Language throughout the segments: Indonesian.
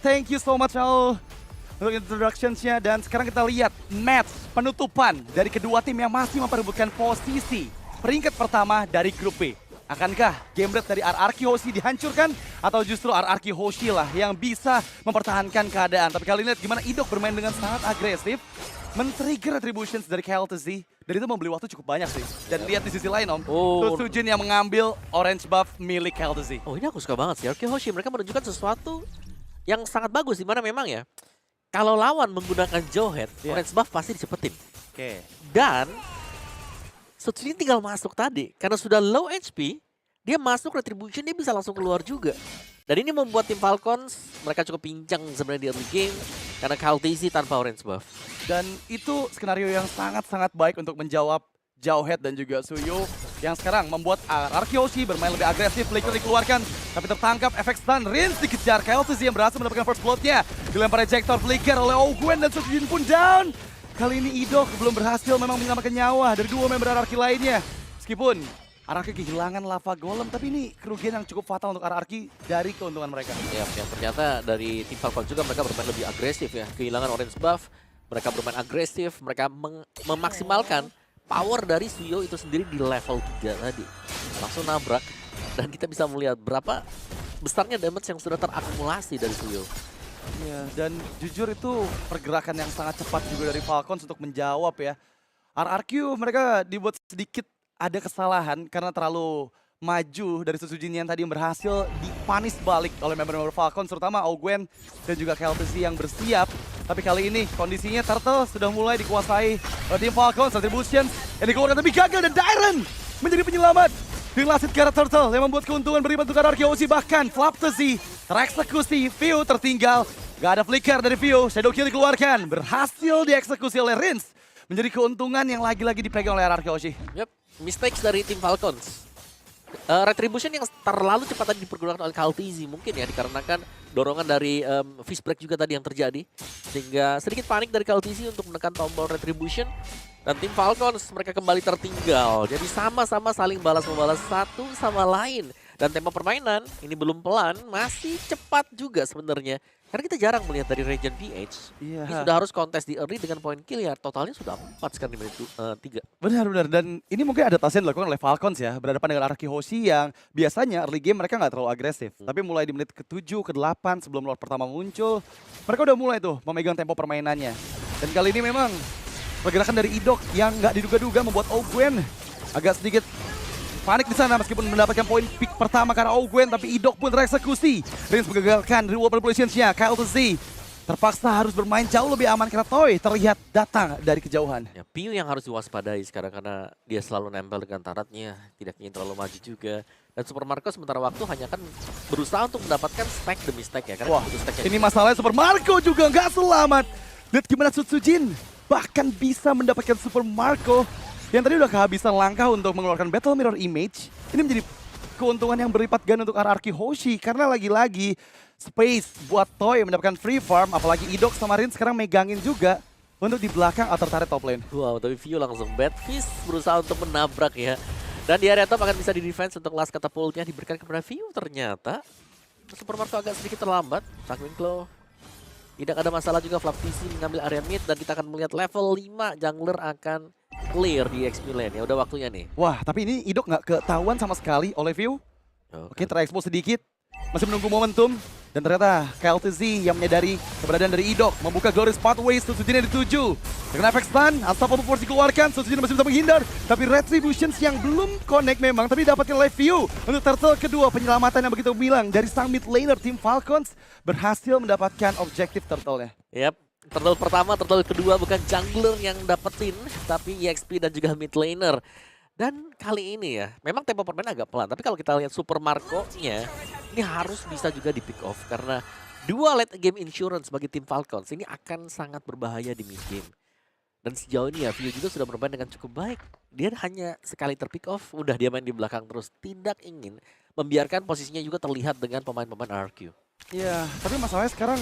Thank you so much Raul untuk introductions-nya. Dan sekarang kita lihat match penutupan dari kedua tim yang masih memperebutkan posisi peringkat pertama dari grup B. Akankah game rate dari RRQ Hoshi dihancurkan atau justru RRQ Hoshi lah yang bisa mempertahankan keadaan? Tapi kali ini lihat gimana Idok bermain dengan sangat agresif, men-trigger retributions dari KLTZ, dan itu membeli waktu cukup banyak sih. Dan lihat di sisi lain Om, Sujin yang mengambil orange buff milik KLTZ. Oh ini aku suka banget sih, RRQ Hoshi mereka menunjukkan sesuatu yang sangat bagus, dimana memang ya kalau lawan menggunakan Jawhead, orange buff pasti dicepetin. Dan Sujin tinggal masuk tadi, karena sudah low HP, dia masuk retribution dia bisa langsung keluar juga. Dan ini membuat tim Falcons mereka cukup pincang sebenarnya di early game karena KLTZ tanpa orange buff. Dan itu skenario yang sangat-sangat baik untuk menjawab Jawhead dan juga Suyo yang sekarang membuat RRQ Hoshi bermain lebih agresif. Flicker dikeluarkan tapi tertangkap, efek stun. Rins dikejar, KLTZ yang berhasil mendapatkan first blood-nya. Dilempar ejector Flicker oleh Ogwen dan Sujin pun down. Kali ini Idok belum berhasil memang menyelamatkan nyawa dari dua member RRQ lainnya. Meskipun RRQ kehilangan lava golem, tapi ini kerugian yang cukup fatal untuk RRQ dari keuntungan mereka. Ya, yang ternyata dari tim Falcon juga mereka bermain lebih agresif ya. Kehilangan orange buff, mereka bermain agresif, mereka memaksimalkan power dari Suyo itu sendiri di level 3 tadi. Langsung nabrak, dan kita bisa melihat berapa besarnya damage yang sudah terakumulasi dari Suyo. Iya, dan jujur itu pergerakan yang sangat cepat juga dari Falcons untuk menjawab ya. RRQ mereka dibuat sedikit ada kesalahan karena terlalu maju dari Sujin yang tadi berhasil dipanis balik oleh member-member Falcons, terutama Ogwen dan juga KLTZ yang bersiap. Tapi kali ini kondisinya Turtle sudah mulai dikuasai oleh tim Falcons. Retribution yang dikeluarkan tapi gagal, dan Dairon menjadi penyelamat. Dengan last hit ke arah Turtle yang membuat keuntungan berlipat untuk RRQ Hoshi. Bahkan Flaptazy tereksekusi, View tertinggal. Gak ada flicker dari View, Shadow Kill dikeluarkan. Berhasil dieksekusi oleh Rins. Menjadi keuntungan yang lagi-lagi dipegang oleh RRQ Hoshi. Yep, mistakes dari tim Falcons. Retribution yang terlalu cepat tadi dipergunakan oleh KLTZ mungkin ya, dikarenakan dorongan dari Fishbreak juga tadi yang terjadi. Sehingga sedikit panik dari KLTZ untuk menekan tombol Retribution. Dan tim Falcons mereka kembali tertinggal. Jadi sama-sama saling balas-membalas satu sama lain. Dan tempo permainan ini belum pelan, masih cepat juga sebenarnya. Karena kita jarang melihat dari Regen PH. Iya. Ini sudah harus kontes di early dengan poin kill ya. Totalnya sudah 4 sekarang di menit 3. Benar-benar, dan ini mungkin adaptasi yang dilakukan oleh Falcons ya, berhadapan dengan RRQ Hoshi yang biasanya early game mereka nggak terlalu agresif. Tapi mulai di menit ke-7, ke-8 sebelum Lord pertama muncul, mereka udah mulai tuh memegang tempo permainannya. Dan kali ini memang pergerakan dari Idok yang nggak diduga-duga membuat Ogwen agak sedikit panik di sana meskipun mendapatkan poin pick pertama karena Ogwen, tapi Idok pun tereksekusi. Rins menggagalkan reward manipulations-nya. KLTZ terpaksa harus bermain jauh lebih aman karena Toy terlihat datang dari kejauhan. Ya, Piu yang harus diwaspadai sekarang karena dia selalu nempel dengan taratnya, tidak ingin terlalu maju juga. Dan Super Marco sementara waktu hanya kan berusaha untuk mendapatkan stack demi stack ya. Karena Wah, stack ini masalahnya Super Marco juga nggak selamat. Lihat gimana Sujin bahkan bisa mendapatkan Super Marco yang tadi udah kehabisan langkah untuk mengeluarkan Battle Mirror Image. Ini menjadi keuntungan yang berlipat ganda untuk RRQ Hoshi karena lagi-lagi space buat Toy mendapatkan free farm, apalagi Idok sama Rin sekarang megangin juga untuk di belakang outer turret top lane. Wow, tapi View langsung bad fist berusaha untuk menabrak ya. Dan di area top akan bisa di-defense untuk last catapult-nya diberikan kepada View ternyata. Super Marco agak sedikit terlambat. Changmin Claw. Tidak ada masalah juga, Flaptazy mengambil area mid dan kita akan melihat level 5 jungler akan clear di XP lane. Ya udah waktunya nih. Wah, tapi ini Idok nggak ketahuan sama sekali oleh View. Oke, terekspos sedikit. Masih menunggu momentum. Dan ternyata KLTZ yang menyadari keberadaan dari Idok membuka Glorious Pathways, Sujin yang dituju. Dengan efek stun, Unstoppable Force dikeluarkan, Sujin masih bisa menghindar. Tapi Retributions yang belum connect memang, tapi dapatkan oleh View. Untuk turtle kedua, penyelamatan yang begitu bilang dari sang mid laner tim Falcons berhasil mendapatkan objektif turtle-nya. Yap, turtle pertama, turtle kedua bukan jungler yang dapetin, tapi EXP dan juga mid laner. Dan kali ini ya, memang tempo permainan agak pelan. Tapi kalau kita lihat Super Marco-nya, ini harus bisa juga di pick off. Karena dua late game insurance bagi tim Falcons ini akan sangat berbahaya di mid game. Dan sejauh ini ya, View juga sudah bermain dengan cukup baik. Dia hanya sekali terpick off, udah dia main di belakang terus. Tidak ingin membiarkan posisinya juga terlihat dengan pemain-pemain RRQ. Iya, tapi masalahnya sekarang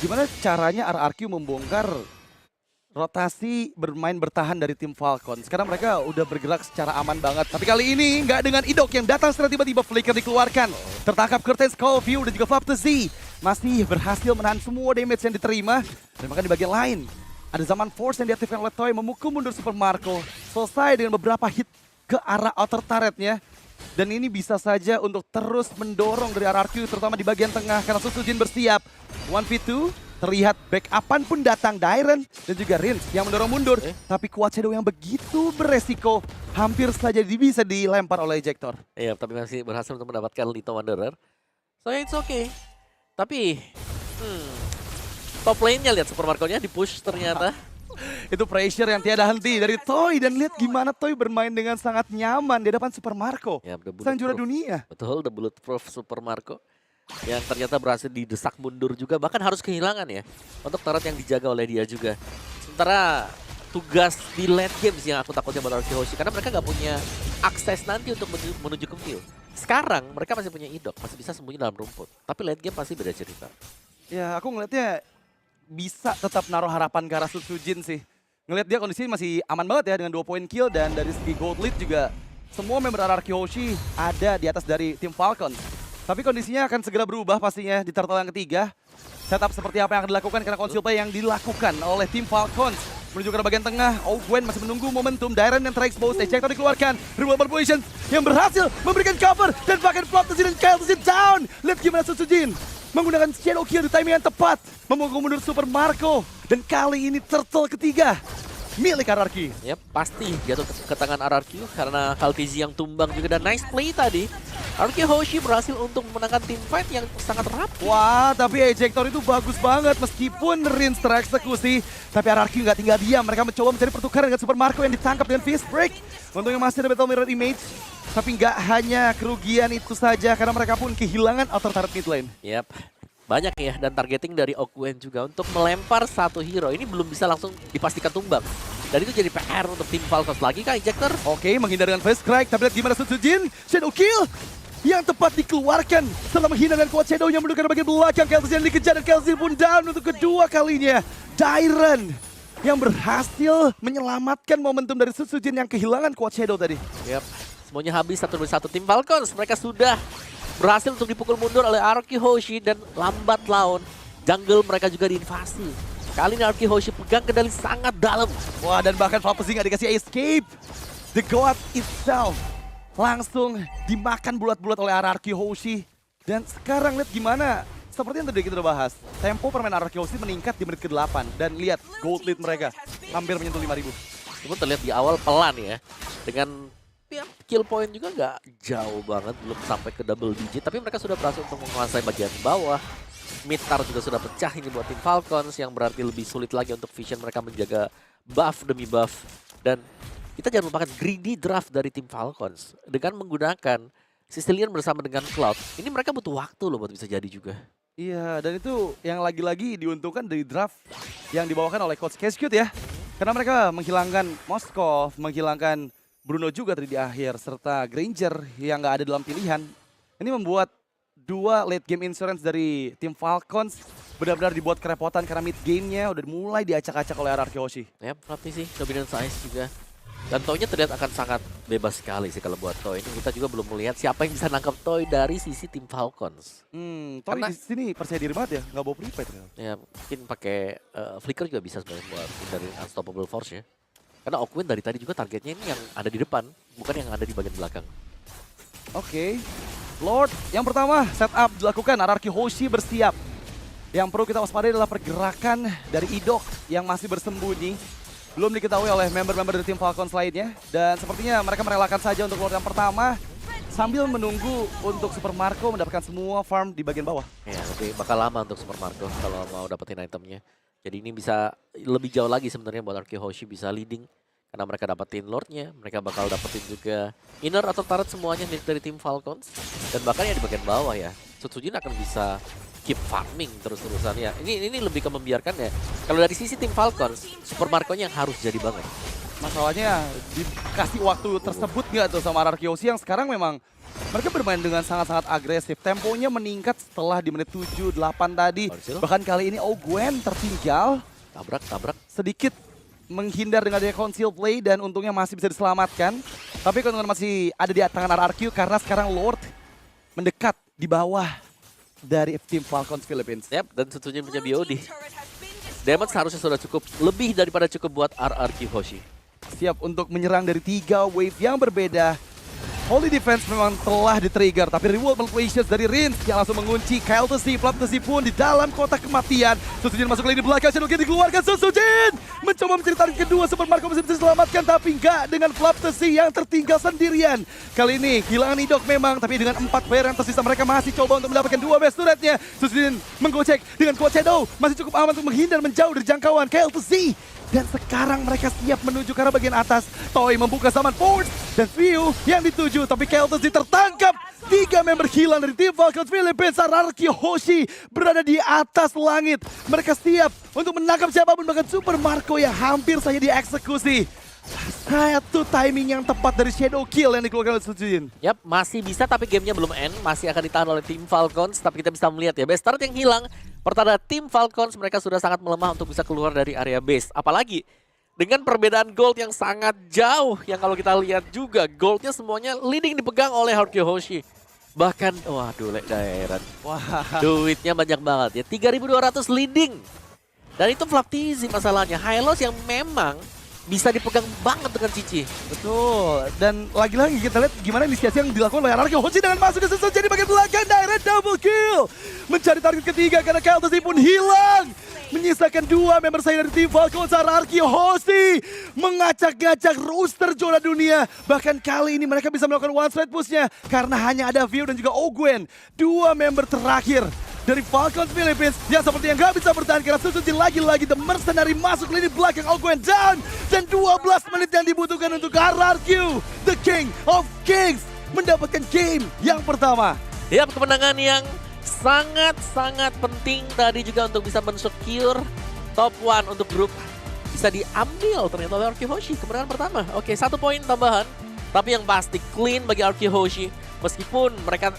gimana caranya RRQ membongkar rotasi bermain bertahan dari tim Falcon. Sekarang mereka udah bergerak secara aman banget. Tapi kali ini nggak dengan Idok yang datang secara tiba-tiba flicker dikeluarkan. Tertangkap Curtain Skull View dan juga Flap to Z. Masih berhasil menahan semua damage yang diterima. Dan bahkan di bagian lain, ada Zaman Force yang diaktifkan oleh Toy memukul mundur Super Marco. Selesai dengan beberapa hit ke arah outer turretnya. Dan ini bisa saja untuk terus mendorong dari RRQ terutama di bagian tengah karena Susujin bersiap. 1v2 terlihat backupan pun datang Dairen dan juga Rins yang mendorong mundur. Tapi Quad Shadow yang begitu beresiko hampir saja bisa dilempar oleh Ejector. Iya, tapi masih berhasil untuk mendapatkan Lito Wanderer. So it's okay. Tapi top lane-nya lihat Super Marco-nya di-push ternyata. Itu pressure yang tiada henti dari Toy dan lihat gimana Toy bermain dengan sangat nyaman di depan Super Marco. Ya, the Sang juara bulletproof. dunia. Betul, the bulletproof Super Marco. Yang ternyata berhasil didesak mundur juga, bahkan harus kehilangan ya. Untuk turret yang dijaga oleh dia juga. Sementara tugas di late games yang aku takutnya buat RRQ Hoshi, karena mereka nggak punya akses nanti untuk menuju ke field. Sekarang mereka masih punya Idok, masih bisa sembunyi dalam rumput. Tapi late game pasti beda cerita. Ya aku ngelihatnya bisa tetap naruh harapan ke arah Susujin sih. Ngelihat dia kondisinya masih aman banget ya dengan 2 point kill dan dari segi gold lead juga semua member RRQ Hoshi ada di atas dari tim Falcon. Tapi kondisinya akan segera berubah pastinya di turtle yang ketiga. Setup seperti apa yang akan dilakukan karena conceal play yang dilakukan oleh tim Falcons. Menuju ke bagian tengah, Gwen masih menunggu momentum. Dairen yang terexpose, Ejector dikeluarkan. Removal position yang berhasil memberikan cover dan bahkan Flop to Z dan Kyle to Z down. Lihat gimana Susujin menggunakan Shadow Kill di timing yang tepat. Memukul mundur Super Marco. Dan kali ini turtle ketiga milik RRQ. Ya pasti jatuh ke tangan RRQ karena Kaltizi yang tumbang juga dan nice play tadi. RRQ Hoshi berhasil untuk memenangkan tim fight yang sangat rapi. Wah, tapi Ejector itu bagus banget meskipun Rins tereksekusi. Tapi RRQ nggak tinggal diam, mereka mencoba mencari pertukaran dengan Super Marco yang ditangkap dengan fist break. Untungnya masih ada Battle Mirror Image. Tapi nggak hanya kerugian itu saja karena mereka pun kehilangan outer turret mid lane. Yap, banyak ya dan targeting dari Gwen juga untuk melempar satu hero. Ini belum bisa langsung dipastikan tumbang. Dan itu jadi PR untuk tim Falcons lagi kah Ejector? Oke, menghindar dengan face crack, tapi lihat gimana Susujin. Shadow Kill yang tepat dikeluarkan setelah menghina dan Quad Shadow yang mendudukan bagian belakang. Kelsian dikejar dan Kelsian pun down untuk kedua kalinya. Dairen yang berhasil menyelamatkan momentum dari Susujin yang kehilangan Quad Shadow tadi. Yap, semuanya habis satu demi satu tim Falcons. Mereka sudah berhasil untuk dipukul mundur oleh RRQ Hoshi dan lambat laun. Jungle mereka juga diinvasi. Kali ini RRQ Hoshi pegang kendali sangat dalam. Wah, dan bahkan Flapesi nggak dikasih escape. The God itself langsung dimakan bulat-bulat oleh RRQ Hoshi. Dan sekarang lihat gimana, seperti yang tadi kita udah bahas, tempo permainan RRQ Hoshi meningkat di menit ke-8. Dan lihat gold lead mereka hampir menyentuh 5.000. Cuma terlihat di awal pelan ya. Dengan ya, kill point juga nggak jauh banget, belum sampai ke double digit. Tapi mereka sudah berhasil untuk menguasai bagian bawah. Mid-tar juga sudah pecah ini buat tim Falcons yang berarti lebih sulit lagi untuk Vision mereka menjaga buff demi buff. Dan kita jangan lupakan greedy draft dari tim Falcons. Dengan menggunakan Sicilian bersama dengan Cloud, ini mereka butuh waktu loh buat bisa jadi juga. Iya, dan itu yang lagi-lagi diuntungkan dari draft yang dibawakan oleh Coach Cascute ya. Karena mereka menghilangkan Moskov, menghilangkan Bruno juga tadi di akhir, serta Granger yang nggak ada dalam pilihan. Ini membuat dua late game insurance dari tim Falcons benar-benar dibuat kerepotan karena mid game-nya udah mulai diacak-acak oleh RRQ Hoshi. Ya, berarti sih dominance size juga. Dan Toy-nya terlihat akan sangat bebas sekali sih kalau buat Toy. Ini kita juga belum melihat siapa yang bisa nangkap Toy dari sisi tim Falcons. Toy Karena- di sini percaya diri banget ya, nggak bawa prepaid. Ya, mungkin pakai flicker juga bisa sebenarnya buat dari unstoppable force ya. Karena Gwen dari tadi juga targetnya ini yang ada di depan, bukan yang ada di bagian belakang. Oke, Lord yang pertama setup dilakukan, RRQ Hoshi bersiap. Yang perlu kita waspadai adalah pergerakan dari Idok yang masih bersembunyi. Belum diketahui oleh member-member dari tim Falcons lainnya. Dan sepertinya mereka merelakan saja untuk Lord yang pertama sambil menunggu untuk Super Marco mendapatkan semua farm di bagian bawah. Ya, tapi bakal lama untuk Super Marco kalau mau dapetin itemnya. Jadi ini bisa lebih jauh lagi sebenarnya buat RRQ Hoshi bisa leading. Karena mereka dapetin Lordnya, mereka bakal dapetin juga inner atau turret semuanya dari tim Falcons. Dan bahkan ya di bagian bawah ya, Susujin akan bisa keep farming terus-terusan ya. Ini lebih ke membiarkan ya. Kalau dari sisi tim Falcons, Super Marco-nya yang harus jadi banget. Masalahnya dikasih waktu tersebut nggak tuh sama RRQ Hoshi yang sekarang memang mereka bermain dengan sangat-sangat agresif. Temponya meningkat setelah di menit 7-8 tadi. Orsil. Bahkan kali ini Gwen tertinggal Tabrak. sedikit menghindar dengan adanya conceal play dan untungnya masih bisa diselamatkan. Tapi keuntungan masih ada di tangan RRQ karena sekarang Lord mendekat di bawah dari tim Falcons Philippines. Yap, dan tentunya punya BOD. Damage seharusnya sudah cukup, lebih daripada cukup buat RRQ Hoshi. Siap untuk menyerang dari 3 wave yang berbeda. Holy Defense memang telah di-trigger, tapi reward manipulations dari Rins yang langsung mengunci Kyle Tesi, Flap Tesi pun di dalam kotak kematian. Susujin masuk lagi di belakang, Shadow King dikeluarkan, Susujin mencoba mencari target kedua, Super Marco masih bisa diselamatkan, tapi enggak dengan Flap Tesi yang tertinggal sendirian. Kali ini kehilangan Idok memang, tapi dengan 4 player yang tersisa mereka masih coba untuk mendapatkan 2 best turretnya. Susujin menggocek dengan Quad Shadow, masih cukup aman untuk menghindar menjauh dari jangkauan Kyle Tesi. Dan sekarang mereka siap menuju ke arah bagian atas. Toy membuka Saman Force dan View yang dituju. Tapi Keltos tertangkap. 3 member hilang dari tim Falcons Philippines. RRQ Hoshi berada di atas langit. Mereka siap untuk menangkap siapapun, bahkan Super Marco yang hampir saja dieksekusi. Satu timing yang tepat dari Shadow Kill yang dikeluarkan oleh Sujin. Yap, masih bisa tapi gamenya belum end. Masih akan ditahan oleh tim Falcons. Tapi kita bisa melihat ya, base start yang hilang. Pertanda tim Falcons mereka sudah sangat melemah untuk bisa keluar dari area base. Apalagi dengan perbedaan gold yang sangat jauh. Yang kalau kita lihat juga goldnya semuanya leading dipegang oleh RRQ Hoshi. Bahkan, waduh Lek Dairan. Wah, Duitnya banyak banget ya, 3.200 leading. Dan itu Flaptizi masalahnya. Hylos yang memang bisa dipegang banget dengan Cici. betul. Dan lagi-lagi kita lihat gimana inisiasi yang dilakukan oleh RRQ Hoshi dengan masuk ke Sujin di bagian belakang. Direct double kill. Mencari target ketiga karena Keltos pun hilang. Menyisakan 2 member saya dari tim Falcons. RRQ Hoshi mengacak-ngacak roster juara dunia. Bahkan kali ini mereka bisa melakukan one straight push-nya karena hanya ada View dan juga Ogwen. 2 member terakhir dari Falcons Philippines yang seperti yang gak bisa bertahan karena Susujin lagi-lagi The Mercenary masuk lini belakang. Ogwen down dan 12 menit yang dibutuhkan untuk RRQ The King of Kings mendapatkan game yang pertama. Yap, kemenangan yang sangat-sangat penting tadi juga untuk bisa mensecure top 1 untuk grup. Bisa diambil ternyata oleh RRQ Hoshi kemenangan pertama. Oke, 1 poin tambahan. Tapi yang pasti clean bagi RRQ Hoshi. Meskipun mereka